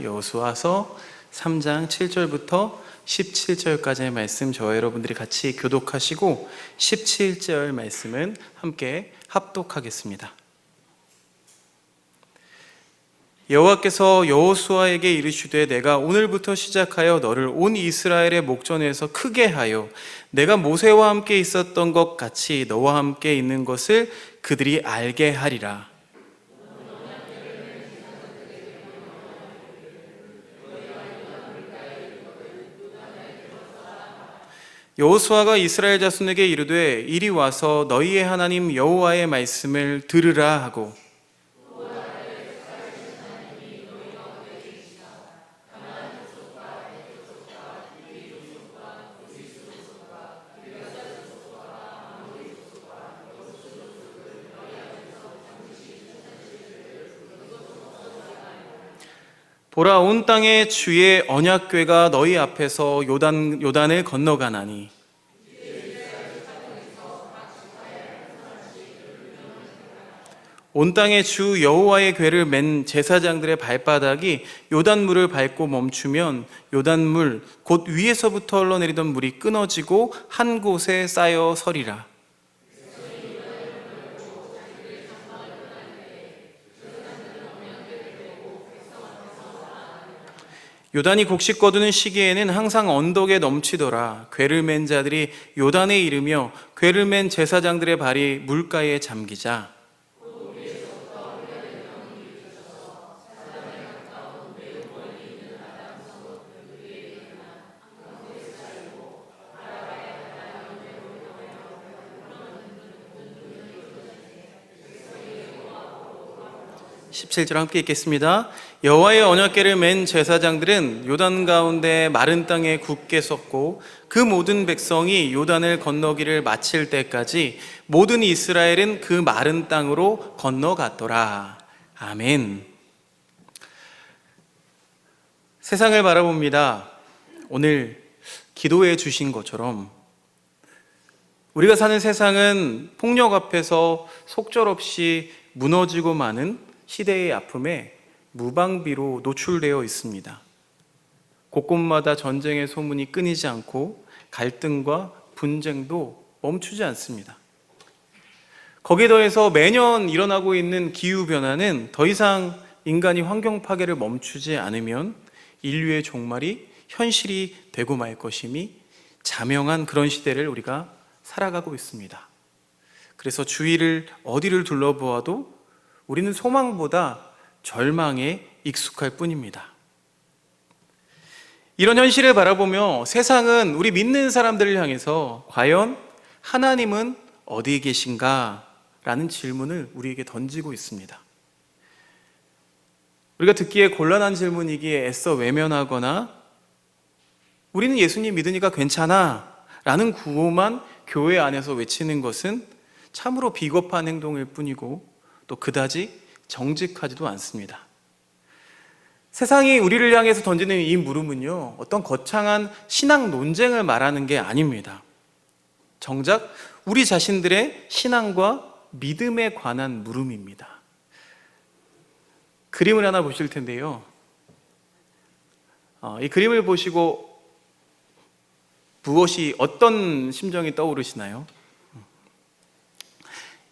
여호수아서 3장 7절부터 17절까지의 말씀 저와 여러분들이 같이 교독하시고 17절 말씀은 함께 합독하겠습니다. 여호와께서 여호수아에게 이르시되 내가 오늘부터 시작하여 너를 온 이스라엘의 목전에서 크게 하여 내가 모세와 함께 있었던 것 같이 너와 함께 있는 것을 그들이 알게 하리라. 여호수아가 이스라엘 자손에게 이르되 이리 와서 너희의 하나님 여호와의 말씀을 들으라 하고 보라, 온 땅에 주의 언약궤가 너희 앞에서 요단을 건너가나니 온 땅에 주 여호와의 궤를 맨 제사장들의 발바닥이 요단물을 밟고 멈추면 요단물 곧 위에서부터 흘러내리던 물이 끊어지고 한 곳에 쌓여 서리라. 요단이 곡식 거두는 시기에는 항상 언덕에 넘치더라. 궤를 맨 자들이 요단에 이르며 궤를 맨 제사장들의 발이 물가에 잠기자 17절 함께 읽겠습니다. 여호와의 언약궤를 맨 제사장들은 요단 가운데 마른 땅에 굳게 섰고 그 모든 백성이 요단을 건너기를 마칠 때까지 모든 이스라엘은 그 마른 땅으로 건너갔더라. 아멘. 세상을 바라봅니다. 오늘 기도해 주신 것처럼 우리가 사는 세상은 폭력 앞에서 속절없이 무너지고 마는 시대의 아픔에 무방비로 노출되어 있습니다. 곳곳마다 전쟁의 소문이 끊이지 않고 갈등과 분쟁도 멈추지 않습니다. 거기에 더해서 매년 일어나고 있는 기후변화는 더 이상 인간이 환경 파괴를 멈추지 않으면 인류의 종말이 현실이 되고 말 것임이 자명한 그런 시대를 우리가 살아가고 있습니다. 그래서 주위를 어디를 둘러보아도 우리는 소망보다 절망에 익숙할 뿐입니다. 이런 현실을 바라보며 세상은 우리 믿는 사람들을 향해서 과연 하나님은 어디 계신가? 라는 질문을 우리에게 던지고 있습니다. 우리가 듣기에 곤란한 질문이기에 애써 외면하거나 우리는 예수님 믿으니까 괜찮아 라는 구호만 교회 안에서 외치는 것은 참으로 비겁한 행동일 뿐이고 또 그다지 정직하지도 않습니다. 세상이 우리를 향해서 던지는 이 물음은요, 어떤 거창한 신앙 논쟁을 말하는 게 아닙니다. 정작 우리 자신들의 신앙과 믿음에 관한 물음입니다. 그림을 하나 보실 텐데요. 이 그림을 보시고 어떤 심정이 떠오르시나요?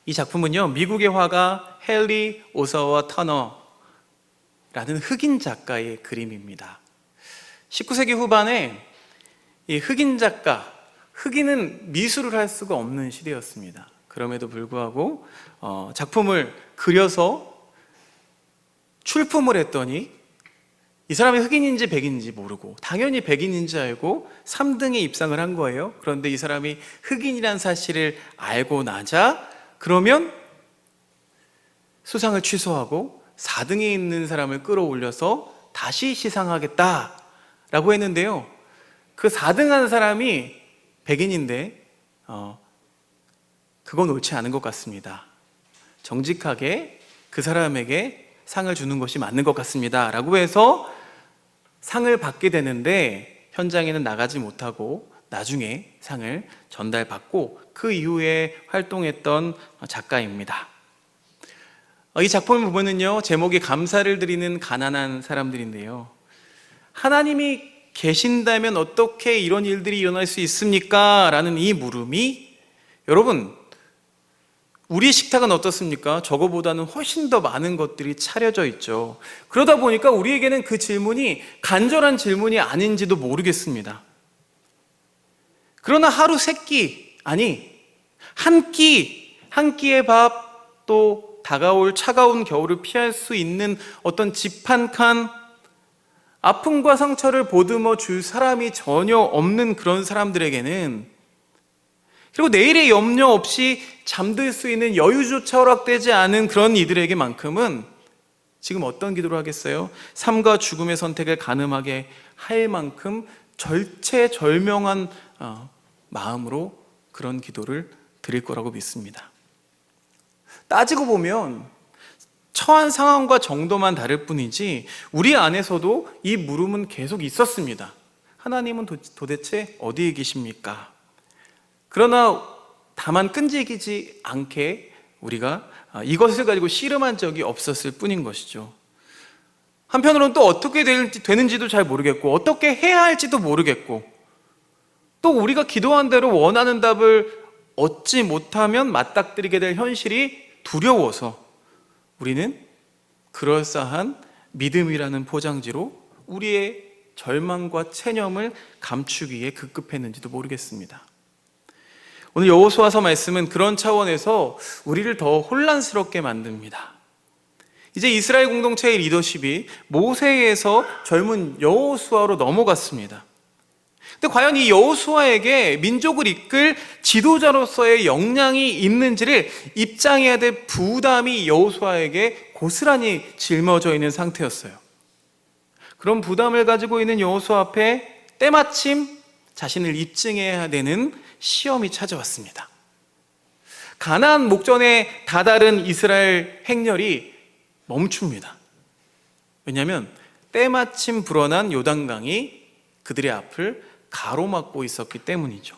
이 작품은요, 미국의 화가 헨리 오서워 터너라는 흑인 작가의 그림입니다. 19세기 후반에 이 흑인 작가, 흑인은 미술을 할 수가 없는 시대였습니다. 그럼에도 불구하고 작품을 그려서 출품을 했더니 이 사람이 흑인인지 백인인지 모르고 당연히 백인인지 알고 3등에 입상을 한 거예요. 그런데 이 사람이 흑인이란 사실을 알고 나자 그러면 수상을 취소하고 4등에 있는 사람을 끌어올려서 다시 시상하겠다라고 했는데요. 그 4등한 사람이 백인인데 그건 옳지 않은 것 같습니다. 정직하게 그 사람에게 상을 주는 것이 맞는 것 같습니다 라고 해서 상을 받게 되는데 현장에는 나가지 못하고 나중에 상을 전달받고 그 이후에 활동했던 작가입니다. 이 작품을 보면은요, 제목이 감사를 드리는 가난한 사람들인데요. 하나님이 계신다면 어떻게 이런 일들이 일어날 수 있습니까? 라는 이 물음이, 여러분, 우리 식탁은 어떻습니까? 저거보다는 훨씬 더 많은 것들이 차려져 있죠. 그러다 보니까 우리에게는 그 질문이 간절한 질문이 아닌지도 모르겠습니다. 그러나 하루 세 끼, 아니, 한 끼의 밥, 또 다가올 차가운 겨울을 피할 수 있는 어떤 집 한 칸, 아픔과 상처를 보듬어 줄 사람이 전혀 없는 그런 사람들에게는, 그리고 내일의 염려 없이 잠들 수 있는 여유조차 허락되지 않은 그런 이들에게만큼은 지금 어떤 기도를 하겠어요? 삶과 죽음의 선택을 가늠하게 할 만큼 절체절명한 마음으로 그런 기도를 드릴 거라고 믿습니다. 따지고 보면 처한 상황과 정도만 다를 뿐이지 우리 안에서도 이 물음은 계속 있었습니다. 하나님은 도대체 어디에 계십니까? 그러나 다만 끈질기지 않게 우리가 이것을 가지고 씨름한 적이 없었을 뿐인 것이죠. 한편으로는 또 어떻게 되는지도 잘 모르겠고, 어떻게 해야 할지도 모르겠고, 또 우리가 기도한 대로 원하는 답을 얻지 못하면 맞닥뜨리게 될 현실이 두려워서 우리는 그럴싸한 믿음이라는 포장지로 우리의 절망과 체념을 감추기에 급급했는지도 모르겠습니다. 오늘 여호수아서 말씀은 그런 차원에서 우리를 더 혼란스럽게 만듭니다. 이제 이스라엘 공동체의 리더십이 모세에서 젊은 여호수아로 넘어갔습니다. 근데 과연 이 여호수아에게 민족을 이끌 지도자로서의 역량이 있는지를 입장해야 될 부담이 여호수아에게 고스란히 짊어져 있는 상태였어요. 그런 부담을 가지고 있는 여호수아 앞에 때마침 자신을 입증해야 되는 시험이 찾아왔습니다. 가나안 목전에 다다른 이스라엘 행렬이 멈춥니다. 왜냐하면 때마침 불어난 요단강이 그들의 앞을 가로막고 있었기 때문이죠.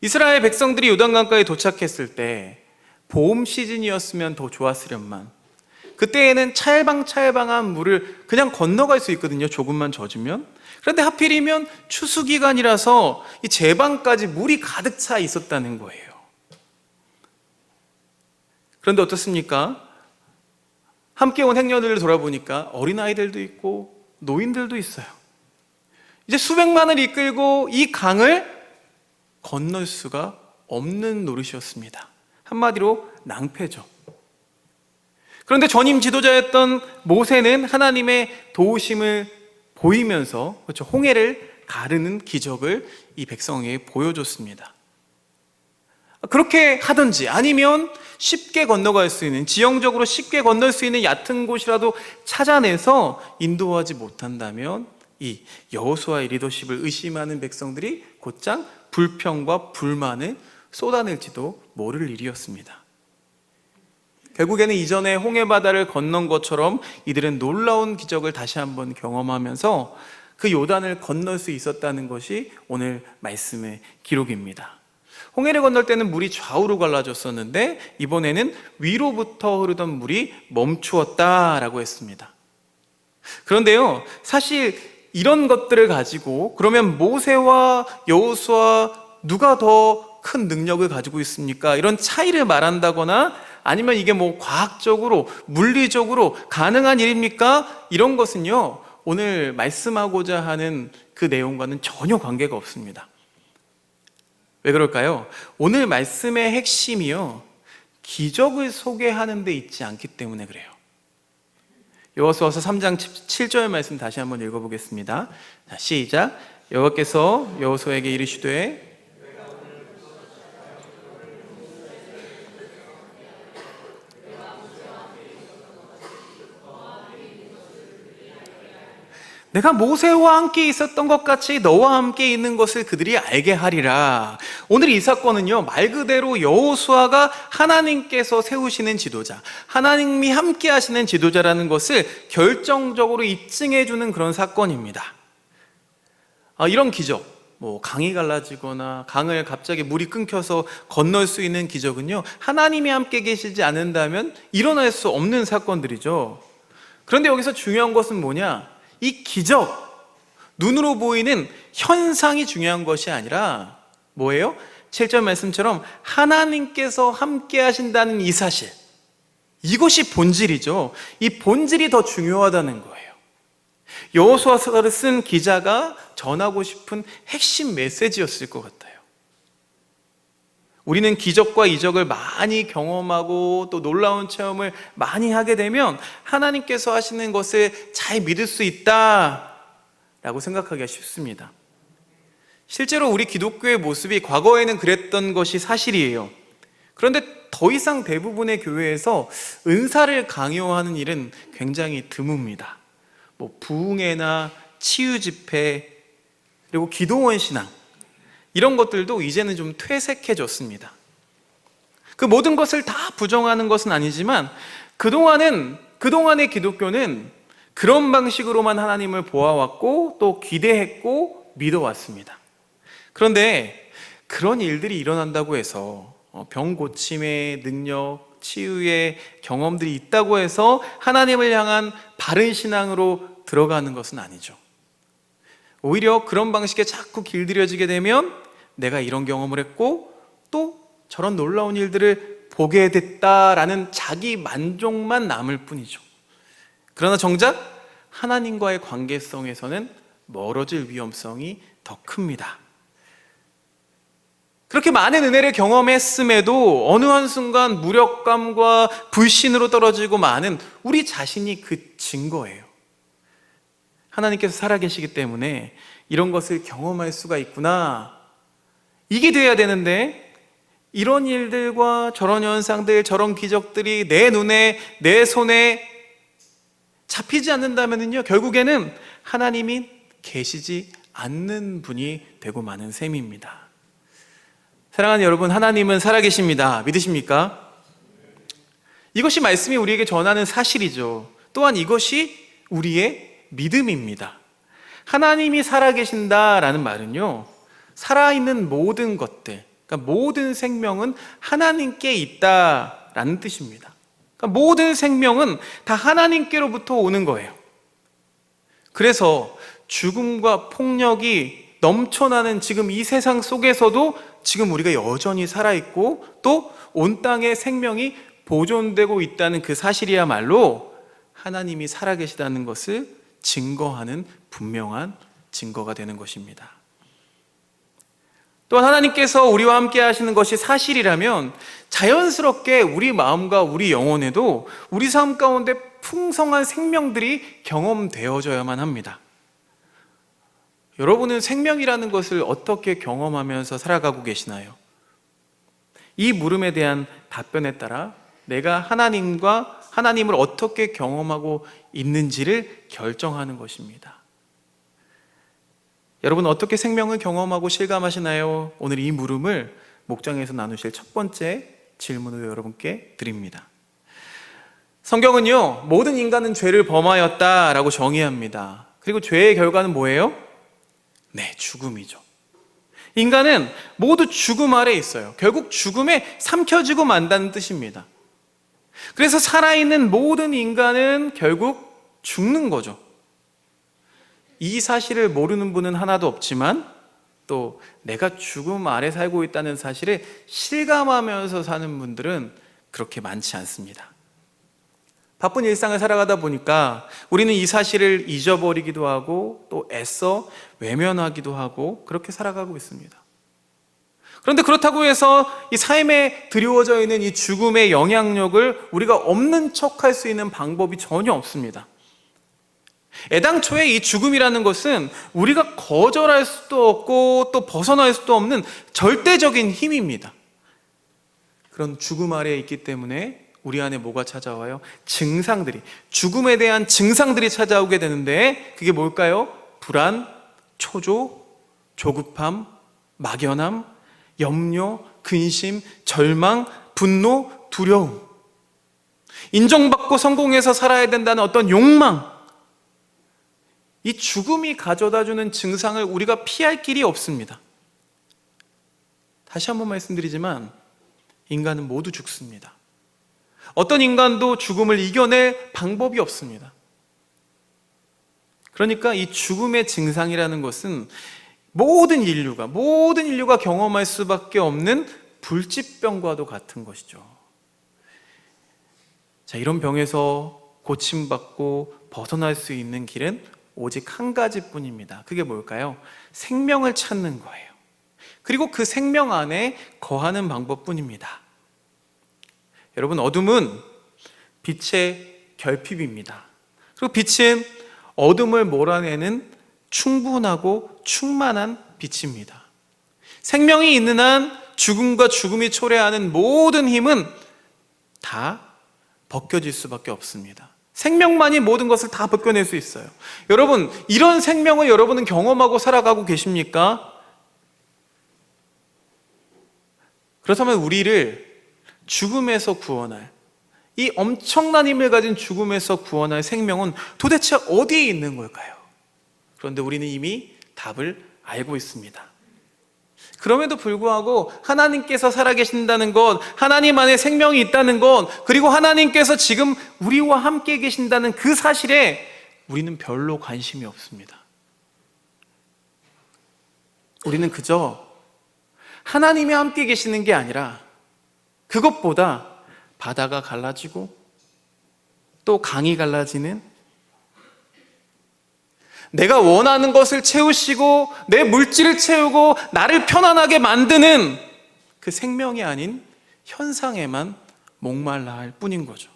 이스라엘 백성들이 요단강가에 도착했을 때 봄 시즌이었으면 더 좋았으련만, 그때에는 찰방찰방한 물을 그냥 건너갈 수 있거든요, 조금만 젖으면. 그런데 하필이면 추수기간이라서 이 제방까지 물이 가득 차 있었다는 거예요. 그런데 어떻습니까? 함께 온 행렬들을 돌아보니까 어린아이들도 있고 노인들도 있어요. 이제 수백만을 이끌고 이 강을 건널 수가 없는 노릇이었습니다. 한마디로 낭패죠. 그런데 전임 지도자였던 모세는 하나님의 도우심을 보이면서, 그렇죠, 홍해를 가르는 기적을 이 백성에게 보여줬습니다. 그렇게 하든지 아니면 쉽게 건너갈 수 있는, 지형적으로 쉽게 건널 수 있는 얕은 곳이라도 찾아내서 인도하지 못한다면 이 여호수아의 리더십을 의심하는 백성들이 곧장 불평과 불만을 쏟아낼지도 모를 일이었습니다. 결국에는 이전에 홍해바다를 건넌 것처럼 이들은 놀라운 기적을 다시 한번 경험하면서 그 요단을 건널 수 있었다는 것이 오늘 말씀의 기록입니다. 홍해를 건널 때는 물이 좌우로 갈라졌었는데 이번에는 위로부터 흐르던 물이 멈추었다라고 했습니다. 그런데요, 사실 이런 것들을 가지고 그러면 모세와 여호수아 누가 더 큰 능력을 가지고 있습니까? 이런 차이를 말한다거나 아니면 이게 뭐 과학적으로, 물리적으로 가능한 일입니까? 이런 것은요, 오늘 말씀하고자 하는 그 내용과는 전혀 관계가 없습니다. 왜 그럴까요? 오늘 말씀의 핵심이요, 기적을 소개하는 데 있지 않기 때문에 그래요. 여호수아서 3장 7절 말씀 다시 한번 읽어보겠습니다. 자, 시작. 여호와께서 여호수아에게 이르시되 내가 모세와 함께 있었던 것 같이 너와 함께 있는 것을 그들이 알게 하리라. 오늘 이 사건은요, 말 그대로 여호수아가 하나님께서 세우시는 지도자, 하나님이 함께 하시는 지도자라는 것을 결정적으로 입증해 주는 그런 사건입니다. 이런 기적, 강이 갈라지거나 강을 갑자기 물이 끊겨서 건널 수 있는 기적은요, 하나님이 함께 계시지 않는다면 일어날 수 없는 사건들이죠. 그런데 여기서 중요한 것은 뭐냐? 이 기적, 눈으로 보이는 현상이 중요한 것이 아니라 뭐예요? 7절 말씀처럼 하나님께서 함께 하신다는 이 사실, 이것이 본질이죠. 이 본질이 더 중요하다는 거예요. 여호수아서를 쓴 기자가 전하고 싶은 핵심 메시지였을 것 같아요. 우리는 기적과 이적을 많이 경험하고 또 놀라운 체험을 많이 하게 되면 하나님께서 하시는 것을 잘 믿을 수 있다라고 생각하기가 쉽습니다. 실제로 우리 기독교의 모습이 과거에는 그랬던 것이 사실이에요. 그런데 더 이상 대부분의 교회에서 은사를 강요하는 일은 굉장히 드뭅니다. 부흥회나 치유 집회, 그리고 기도원 신앙, 이런 것들도 이제는 좀 퇴색해졌습니다. 그 모든 것을 다 부정하는 것은 아니지만 그동안의 기독교는 그런 방식으로만 하나님을 보아왔고 또 기대했고 믿어왔습니다. 그런데 그런 일들이 일어난다고 해서 병 고침의 능력, 치유의 경험들이 있다고 해서 하나님을 향한 바른 신앙으로 들어가는 것은 아니죠. 오히려 그런 방식에 자꾸 길들여지게 되면 내가 이런 경험을 했고 또 저런 놀라운 일들을 보게 됐다라는 자기 만족만 남을 뿐이죠. 그러나 정작 하나님과의 관계성에서는 멀어질 위험성이 더 큽니다. 그렇게 많은 은혜를 경험했음에도 어느 한순간 무력감과 불신으로 떨어지고 마는 우리 자신이 그 증거예요. 하나님께서 살아계시기 때문에 이런 것을 경험할 수가 있구나, 이게 돼야 되는데 이런 일들과 저런 현상들, 저런 기적들이 내 눈에, 내 손에 잡히지 않는다면요, 결국에는 하나님이 계시지 않는 분이 되고 마는 셈입니다. 사랑하는 여러분, 하나님은 살아계십니다. 믿으십니까? 이것이 말씀이 우리에게 전하는 사실이죠. 또한 이것이 우리의 믿음입니다. 하나님이 살아계신다라는 말은요, 살아있는 모든 것들, 그러니까 모든 생명은 하나님께 있다라는 뜻입니다. 그러니까 모든 생명은 다 하나님께로부터 오는 거예요. 그래서 죽음과 폭력이 넘쳐나는 지금 이 세상 속에서도 지금 우리가 여전히 살아있고 또 온 땅에 생명이 보존되고 있다는 그 사실이야말로 하나님이 살아계시다는 것을 증거하는 분명한 증거가 되는 것입니다. 또한 하나님께서 우리와 함께 하시는 것이 사실이라면 자연스럽게 우리 마음과 우리 영혼에도 우리 삶 가운데 풍성한 생명들이 경험되어져야만 합니다. 여러분은 생명이라는 것을 어떻게 경험하면서 살아가고 계시나요? 이 물음에 대한 답변에 따라 내가 하나님을 어떻게 경험하고 있는지를 결정하는 것입니다. 여러분, 어떻게 생명을 경험하고 실감하시나요? 오늘 이 물음을 목장에서 나누실 첫 번째 질문으로 여러분께 드립니다. 성경은요, 모든 인간은 죄를 범하였다라고 정의합니다. 그리고 죄의 결과는 뭐예요? 네, 죽음이죠. 인간은 모두 죽음 아래 있어요. 결국 죽음에 삼켜지고 만다는 뜻입니다. 그래서 살아있는 모든 인간은 결국 죽는 거죠. 이 사실을 모르는 분은 하나도 없지만 또 내가 죽음 아래 살고 있다는 사실을 실감하면서 사는 분들은 그렇게 많지 않습니다. 바쁜 일상을 살아가다 보니까 우리는 이 사실을 잊어버리기도 하고 또 애써 외면하기도 하고 그렇게 살아가고 있습니다. 그런데 그렇다고 해서 이 삶에 드리워져 있는 이 죽음의 영향력을 우리가 없는 척할 수 있는 방법이 전혀 없습니다. 애당초에 이 죽음이라는 것은 우리가 거절할 수도 없고 또 벗어날 수도 없는 절대적인 힘입니다. 그런 죽음 아래에 있기 때문에 우리 안에 뭐가 찾아와요? 죽음에 대한 증상들이 찾아오게 되는데 그게 뭘까요? 불안, 초조, 조급함, 막연함, 염려, 근심, 절망, 분노, 두려움, 인정받고 성공해서 살아야 된다는 어떤 욕망, 이 죽음이 가져다주는 증상을 우리가 피할 길이 없습니다. 다시 한번 말씀드리지만 인간은 모두 죽습니다. 어떤 인간도 죽음을 이겨낼 방법이 없습니다. 그러니까 이 죽음의 증상이라는 것은 모든 인류가 경험할 수밖에 없는 불치병과도 같은 것이죠. 자, 이런 병에서 고침받고 벗어날 수 있는 길은 오직 한 가지뿐입니다. 그게 뭘까요? 생명을 찾는 거예요. 그리고 그 생명 안에 거하는 방법뿐입니다. 여러분, 어둠은 빛의 결핍입니다. 그리고 빛은 어둠을 몰아내는 충분하고 충만한 빛입니다. 생명이 있는 한 죽음과 죽음이 초래하는 모든 힘은 다 벗겨질 수밖에 없습니다. 생명만이 모든 것을 다 벗겨낼 수 있어요. 여러분, 이런 생명을 여러분은 경험하고 살아가고 계십니까? 그렇다면 우리를 죽음에서 구원할, 이 엄청난 힘을 가진 죽음에서 구원할 생명은 도대체 어디에 있는 걸까요? 그런데 우리는 이미 답을 알고 있습니다. 그럼에도 불구하고 하나님께서 살아계신다는 것, 하나님 안에 생명이 있다는 것, 그리고 하나님께서 지금 우리와 함께 계신다는 그 사실에 우리는 별로 관심이 없습니다. 우리는 그저 하나님이 함께 계시는 게 아니라 그것보다 바다가 갈라지고 또 강이 갈라지는, 내가 원하는 것을 채우시고 내 물질을 채우고 나를 편안하게 만드는 그 생명이 아닌 현상에만 목말라 할 뿐인 거죠.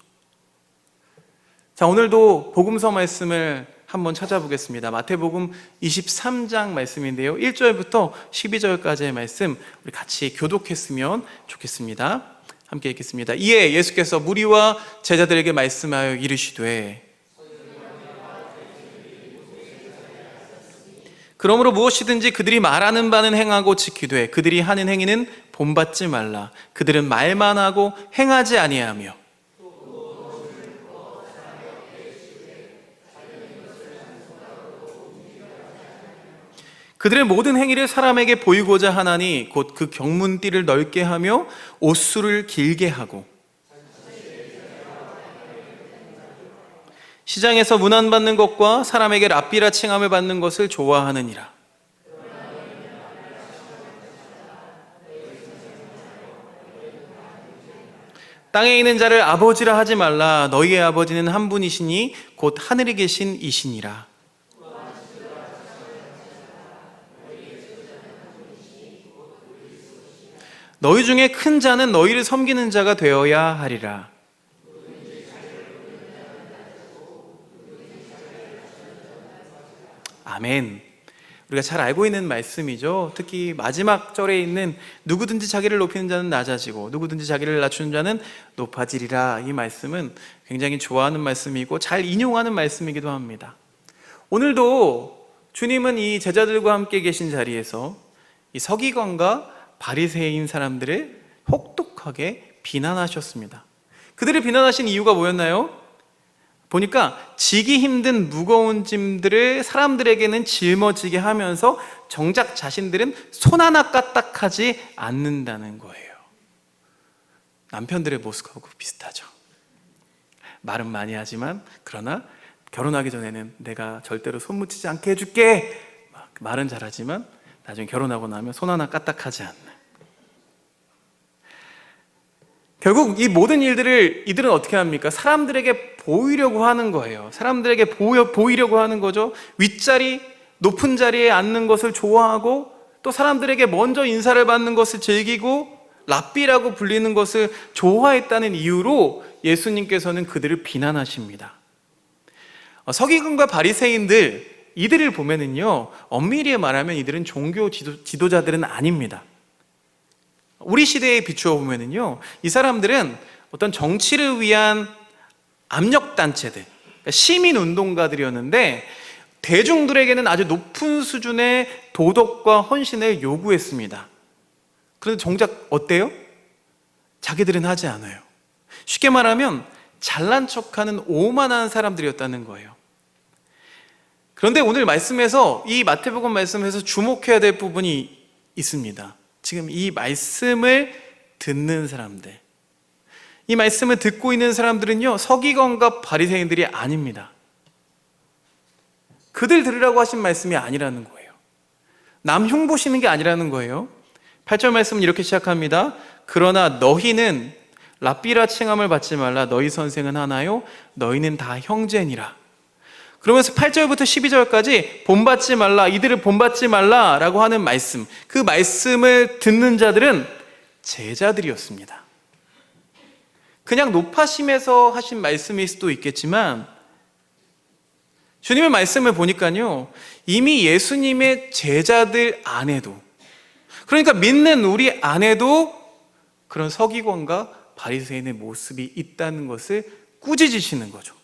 자, 오늘도 복음서 말씀을 한번 찾아보겠습니다. 마태복음 23장 말씀인데요, 1절부터 12절까지의 말씀 우리 같이 교독했으면 좋겠습니다. 함께 읽겠습니다. 이에 예수께서 무리와 제자들에게 말씀하여 이르시되, 그러므로 무엇이든지 그들이 말하는 바는 행하고 지키되 그들이 하는 행위는 본받지 말라. 그들은 말만 하고 행하지 아니하며 그들의 모든 행위를 사람에게 보이고자 하나니 곧 그 경문띠를 넓게 하며 옷수를 길게 하고 시장에서 문안받는 것과 사람에게 랍비라 칭함을 받는 것을 좋아하느니라. 땅에 있는 자를 아버지라 하지 말라. 너희의 아버지는 한 분이시니 곧 하늘에 계신 이시니라. 너희 중에 큰 자는 너희를 섬기는 자가 되어야 하리라. 아멘. 우리가 잘 알고 있는 말씀이죠. 특히 마지막 절에 있는 누구든지 자기를 높이는 자는 낮아지고 누구든지 자기를 낮추는 자는 높아지리라. 이 말씀은 굉장히 좋아하는 말씀이고 잘 인용하는 말씀이기도 합니다. 오늘도 주님은 이 제자들과 함께 계신 자리에서 이 서기관과 바리새인 사람들을 혹독하게 비난하셨습니다. 그들을 비난하신 이유가 뭐였나요? 보니까 지기 힘든 무거운 짐들을 사람들에게는 짊어지게 하면서 정작 자신들은 손 하나 까딱하지 않는다는 거예요. 남편들의 모습하고 비슷하죠. 말은 많이 하지만 그러나 결혼하기 전에는 내가 절대로 손 묻히지 않게 해줄게, 말은 잘하지만 나중에 결혼하고 나면 손 하나 까딱하지 않는. 결국 이 모든 일들을 이들은 어떻게 합니까? 사람들에게 보이려고 하는 거예요. 사람들에게 보이려고 하는 거죠. 윗자리, 높은 자리에 앉는 것을 좋아하고 또 사람들에게 먼저 인사를 받는 것을 즐기고 랍비라고 불리는 것을 좋아했다는 이유로 예수님께서는 그들을 비난하십니다. 서기관과 바리새인들, 이들을 보면은요, 엄밀히 말하면 이들은 종교 지도자들은 아닙니다. 우리 시대에 비추어 보면은요, 이 사람들은 어떤 정치를 위한 압력단체들, 그러니까 시민운동가들이었는데 대중들에게는 아주 높은 수준의 도덕과 헌신을 요구했습니다. 그런데 정작 어때요? 자기들은 하지 않아요. 쉽게 말하면 잘난 척하는 오만한 사람들이었다는 거예요. 그런데 오늘 말씀에서, 이 마태복음 말씀에서 주목해야 될 부분이 있습니다. 지금 이 말씀을 듣는 사람들, 이 말씀을 듣고 있는 사람들은요, 서기관과 바리새인들이 아닙니다. 그들 들으라고 하신 말씀이 아니라는 거예요. 남 흉보시는 게 아니라는 거예요. 8절 말씀은 이렇게 시작합니다. 그러나 너희는 랍비라 칭함을 받지 말라. 너희 선생은 하나요? 너희는 다 형제니라. 그러면서 8절부터 12절까지 본받지 말라, 이들을 본받지 말라 라고 하는 말씀, 그 말씀을 듣는 자들은 제자들이었습니다. 그냥 높아심에서 하신 말씀일 수도 있겠지만 주님의 말씀을 보니까요, 이미 예수님의 제자들 안에도, 그러니까 믿는 우리 안에도 그런 서기관과 바리새인의 모습이 있다는 것을 꾸짖으시는 거죠.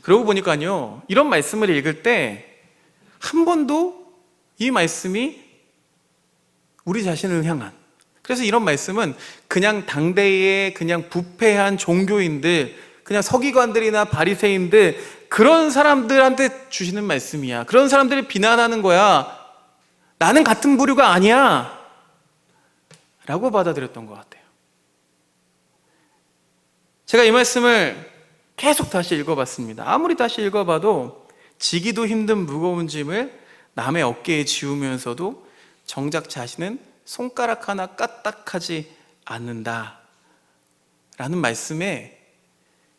그러고 보니까요, 이런 말씀을 읽을 때 한 번도 이 말씀이 우리 자신을 향한, 그래서 이런 말씀은 그냥 당대의 그냥 부패한 종교인들, 그냥 서기관들이나 바리새인들, 그런 사람들한테 주시는 말씀이야. 그런 사람들을 비난하는 거야. 나는 같은 부류가 아니야 라고 받아들였던 것 같아요. 제가 이 말씀을 계속 다시 읽어봤습니다. 아무리 다시 읽어봐도 지기도 힘든 무거운 짐을 남의 어깨에 지우면서도 정작 자신은 손가락 하나 까딱하지 않는다 라는 말씀에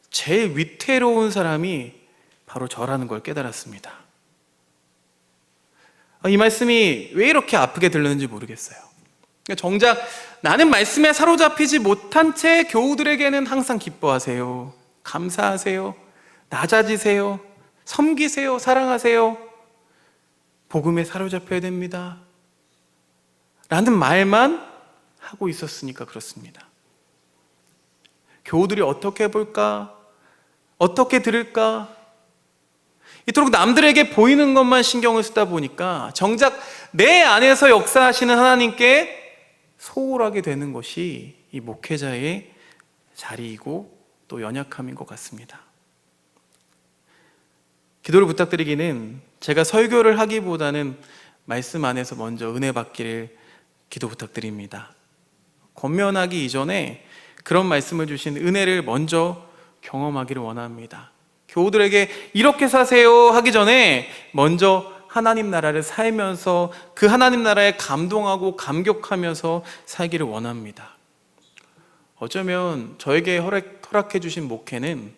제일 위태로운 사람이 바로 저라는 걸 깨달았습니다. 이 말씀이 왜 이렇게 아프게 들렸는지 모르겠어요. 정작 나는 말씀에 사로잡히지 못한 채 교우들에게는 항상 기뻐하세요, 감사하세요, 낮아지세요, 섬기세요, 사랑하세요, 복음에 사로잡혀야 됩니다 라는 말만 하고 있었으니까 그렇습니다. 교우들이 어떻게 볼까? 어떻게 들을까? 이토록 남들에게 보이는 것만 신경을 쓰다 보니까 정작 내 안에서 역사하시는 하나님께 소홀하게 되는 것이 이 목회자의 자리이고 또 연약함인 것 같습니다. 기도를 부탁드리기는, 제가 설교를 하기보다는 말씀 안에서 먼저 은혜 받기를 기도 부탁드립니다. 권면하기 이전에 그런 말씀을 주신 은혜를 먼저 경험하기를 원합니다. 교우들에게 이렇게 사세요 하기 전에 먼저 하나님 나라를 살면서 그 하나님 나라에 감동하고 감격하면서 살기를 원합니다. 어쩌면 저에게 허락해 주신 목회는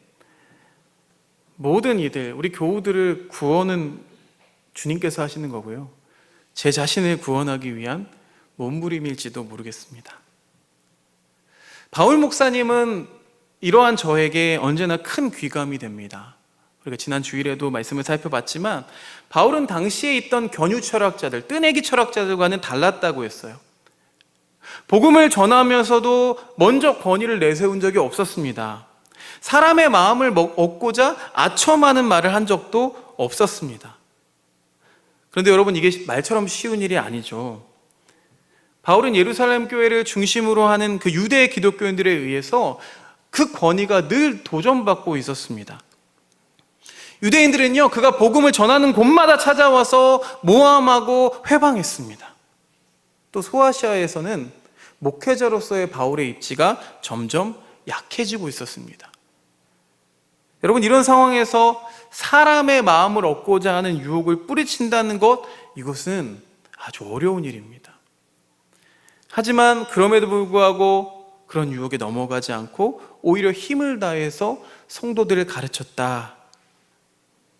모든 이들, 우리 교우들을 구원은 주님께서 하시는 거고요, 제 자신을 구원하기 위한 몸부림일지도 모르겠습니다. 바울 목사님은 이러한 저에게 언제나 큰 귀감이 됩니다. 우리가 지난 주일에도 말씀을 살펴봤지만 바울은 당시에 있던 견유 철학자들, 뜨내기 철학자들과는 달랐다고 했어요. 복음을 전하면서도 먼저 권위를 내세운 적이 없었습니다. 사람의 마음을 얻고자 아첨하는 말을 한 적도 없었습니다. 그런데 여러분, 이게 말처럼 쉬운 일이 아니죠. 바울은 예루살렘 교회를 중심으로 하는 그 유대 기독교인들에 의해서 그 권위가 늘 도전받고 있었습니다. 유대인들은요, 그가 복음을 전하는 곳마다 찾아와서 모함하고 회방했습니다. 또 소아시아에서는 목회자로서의 바울의 입지가 점점 약해지고 있었습니다. 여러분, 이런 상황에서 사람의 마음을 얻고자 하는 유혹을 뿌리친다는 것, 이것은 아주 어려운 일입니다. 하지만 그럼에도 불구하고 그런 유혹에 넘어가지 않고 오히려 힘을 다해서 성도들을 가르쳤다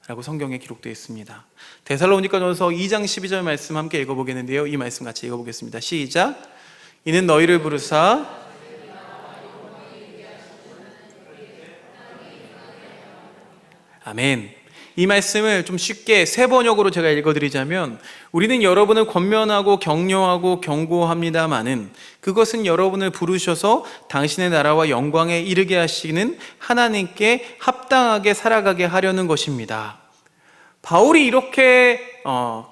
라고 성경에 기록되어 있습니다. 데살로니가전서 2장 12절 말씀 함께 읽어보겠는데요, 이 말씀 같이 읽어보겠습니다. 시작. 이는 너희를 부르사 아멘. 이 말씀을 좀 쉽게 세 번역으로 제가 읽어드리자면, 우리는 여러분을 권면하고 격려하고 경고합니다마는 그것은 여러분을 부르셔서 당신의 나라와 영광에 이르게 하시는 하나님께 합당하게 살아가게 하려는 것입니다. 바울이 이렇게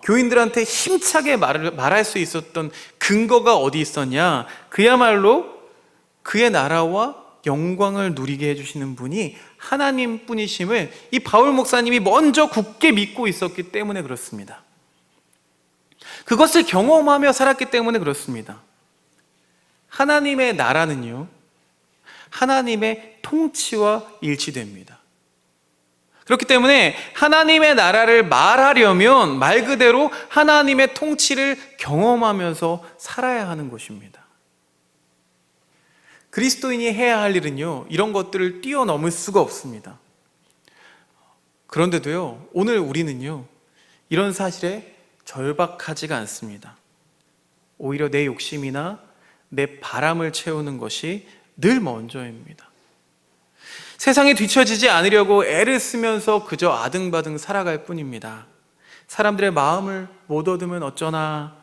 교인들한테 힘차게 말할 수 있었던 근거가 어디 있었냐? 그야말로 그의 나라와 영광을 누리게 해주시는 분이 하나님 뿐이심을 이 바울 목사님이 먼저 굳게 믿고 있었기 때문에 그렇습니다. 그것을 경험하며 살았기 때문에 그렇습니다. 하나님의 나라는요, 하나님의 통치와 일치됩니다. 그렇기 때문에 하나님의 나라를 말하려면 말 그대로 하나님의 통치를 경험하면서 살아야 하는 것입니다. 그리스도인이 해야 할 일은요, 이런 것들을 뛰어넘을 수가 없습니다. 그런데도요, 오늘 우리는요, 이런 사실에 절박하지가 않습니다. 오히려 내 욕심이나 내 바람을 채우는 것이 늘 먼저입니다. 세상에 뒤처지지 않으려고 애를 쓰면서 그저 아등바등 살아갈 뿐입니다. 사람들의 마음을 못 얻으면 어쩌나,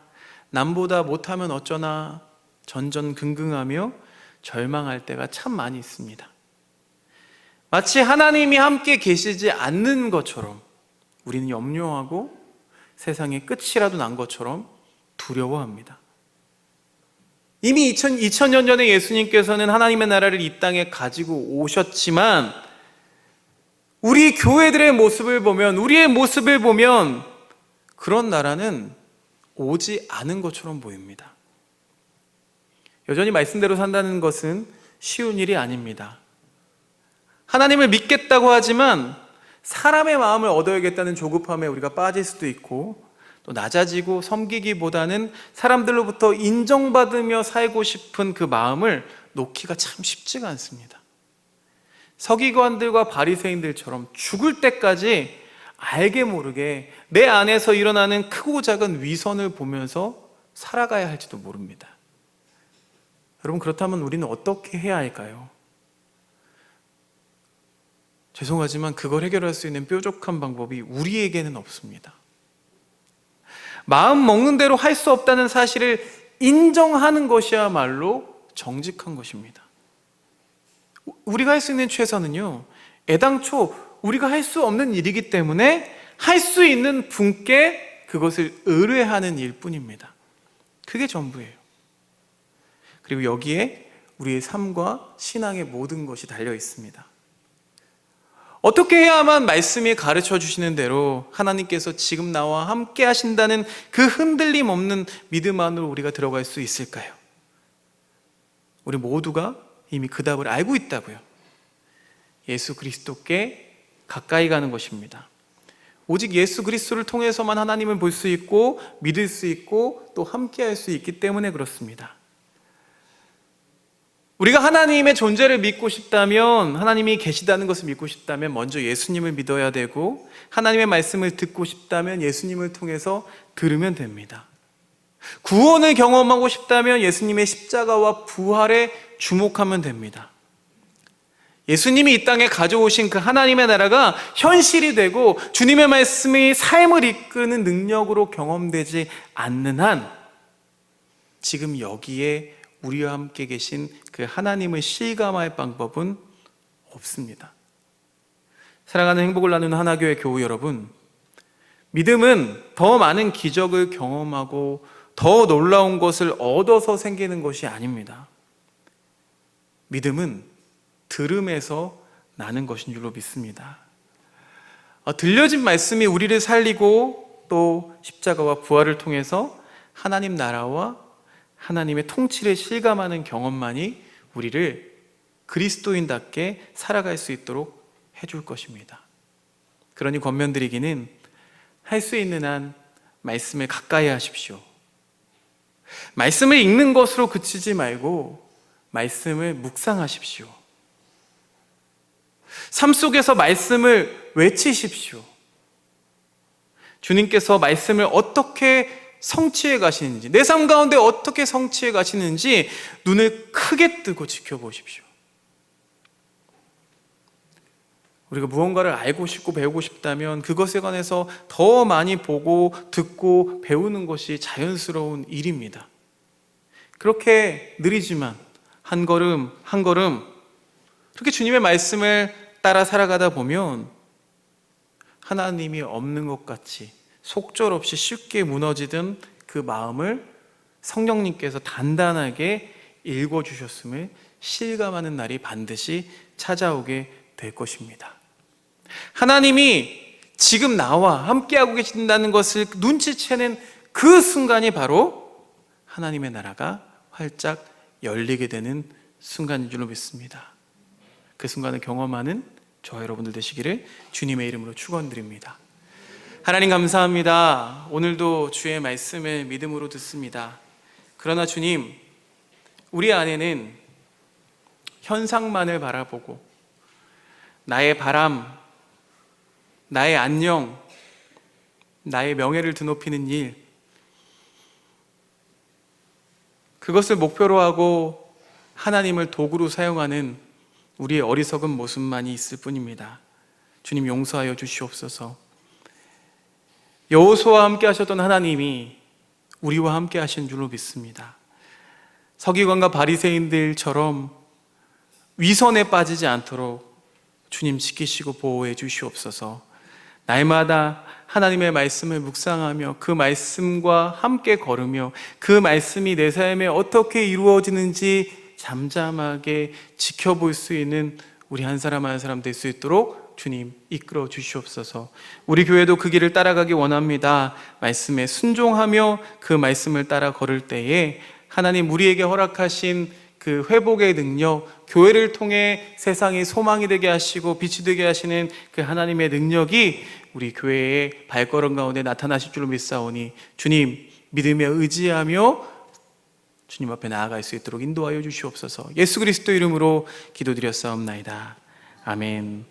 남보다 못하면 어쩌나 전전긍긍하며 절망할 때가 참 많이 있습니다. 마치 하나님이 함께 계시지 않는 것처럼 우리는 염려하고 세상의 끝이라도 난 것처럼 두려워합니다. 이미 2000년 전에 예수님께서는 하나님의 나라를 이 땅에 가지고 오셨지만 우리 교회들의 모습을 보면, 우리의 모습을 보면 그런 나라는 오지 않은 것처럼 보입니다. 여전히 말씀대로 산다는 것은 쉬운 일이 아닙니다. 하나님을 믿겠다고 하지만 사람의 마음을 얻어야겠다는 조급함에 우리가 빠질 수도 있고, 또 낮아지고 섬기기보다는 사람들로부터 인정받으며 살고 싶은 그 마음을 놓기가 참 쉽지가 않습니다. 서기관들과 바리새인들처럼 죽을 때까지 알게 모르게 내 안에서 일어나는 크고 작은 위선을 보면서 살아가야 할지도 모릅니다. 여러분, 그렇다면 우리는 어떻게 해야 할까요? 죄송하지만 그걸 해결할 수 있는 뾰족한 방법이 우리에게는 없습니다. 마음 먹는 대로 할 수 없다는 사실을 인정하는 것이야말로 정직한 것입니다. 우리가 할 수 있는 최선은요, 애당초 우리가 할 수 없는 일이기 때문에 할 수 있는 분께 그것을 의뢰하는 일뿐입니다. 그게 전부예요. 그리고 여기에 우리의 삶과 신앙의 모든 것이 달려 있습니다. 어떻게 해야만 말씀이 가르쳐 주시는 대로 하나님께서 지금 나와 함께 하신다는 그 흔들림 없는 믿음 안으로 우리가 들어갈 수 있을까요? 우리 모두가 이미 그 답을 알고 있다고요. 예수 그리스도께 가까이 가는 것입니다. 오직 예수 그리스도를 통해서만 하나님을 볼 수 있고 믿을 수 있고 또 함께 할 수 있기 때문에 그렇습니다. 우리가 하나님의 존재를 믿고 싶다면, 하나님이 계시다는 것을 믿고 싶다면 먼저 예수님을 믿어야 되고, 하나님의 말씀을 듣고 싶다면 예수님을 통해서 들으면 됩니다. 구원을 경험하고 싶다면 예수님의 십자가와 부활에 주목하면 됩니다. 예수님이 이 땅에 가져오신 그 하나님의 나라가 현실이 되고 주님의 말씀이 삶을 이끄는 능력으로 경험되지 않는 한 지금 여기에 우리와 함께 계신 그 하나님을 실감할 방법은 없습니다. 사랑하는 행복을 나누는 하나교회 교우 여러분, 믿음은 더 많은 기적을 경험하고 더 놀라운 것을 얻어서 생기는 것이 아닙니다. 믿음은 들음에서 나는 것인 줄로 믿습니다. 들려진 말씀이 우리를 살리고 또 십자가와 부활을 통해서 하나님 나라와 하나님의 통치를 실감하는 경험만이 우리를 그리스도인답게 살아갈 수 있도록 해줄 것입니다. 그러니 권면드리기는 할 수 있는 한 말씀을 가까이 하십시오. 말씀을 읽는 것으로 그치지 말고 말씀을 묵상하십시오. 삶 속에서 말씀을 외치십시오. 주님께서 말씀을 어떻게 성취해 가시는지, 내 삶 가운데 어떻게 성취해 가시는지 눈을 크게 뜨고 지켜보십시오. 우리가 무언가를 알고 싶고 배우고 싶다면 그것에 관해서 더 많이 보고 듣고 배우는 것이 자연스러운 일입니다. 그렇게 느리지만 한 걸음 한 걸음 그렇게 주님의 말씀을 따라 살아가다 보면 하나님이 없는 것 같이 속절없이 쉽게 무너지던 그 마음을 성령님께서 단단하게 읽어주셨음을 실감하는 날이 반드시 찾아오게 될 것입니다. 하나님이 지금 나와 함께하고 계신다는 것을 눈치채는 그 순간이 바로 하나님의 나라가 활짝 열리게 되는 순간인 줄로 믿습니다. 그 순간을 경험하는 저와 여러분들 되시기를 주님의 이름으로 축원드립니다. 하나님 감사합니다. 오늘도 주의 말씀을 믿음으로 듣습니다. 그러나 주님, 우리 안에는 현상만을 바라보고 나의 바람, 나의 안녕, 나의 명예를 드높이는 일, 그것을 목표로 하고 하나님을 도구로 사용하는 우리의 어리석은 모습만이 있을 뿐입니다. 주님 용서하여 주시옵소서. 여호수아와 함께 하셨던 하나님이 우리와 함께 하신 줄로 믿습니다. 서기관과 바리새인들처럼 위선에 빠지지 않도록 주님 지키시고 보호해 주시옵소서. 날마다 하나님의 말씀을 묵상하며 그 말씀과 함께 걸으며 그 말씀이 내 삶에 어떻게 이루어지는지 잠잠하게 지켜볼 수 있는 우리 한 사람 한 사람 될 수 있도록 주님 이끌어 주시옵소서. 우리 교회도 그 길을 따라가기 원합니다. 말씀에 순종하며 그 말씀을 따라 걸을 때에 하나님 우리에게 허락하신 그 회복의 능력, 교회를 통해 세상이 소망이 되게 하시고 빛이 되게 하시는 그 하나님의 능력이 우리 교회의 발걸음 가운데 나타나실 줄로 믿사오니 주님 믿으며 의지하며 주님 앞에 나아갈 수 있도록 인도하여 주시옵소서. 예수 그리스도 이름으로 기도드렸사옵나이다. 아멘.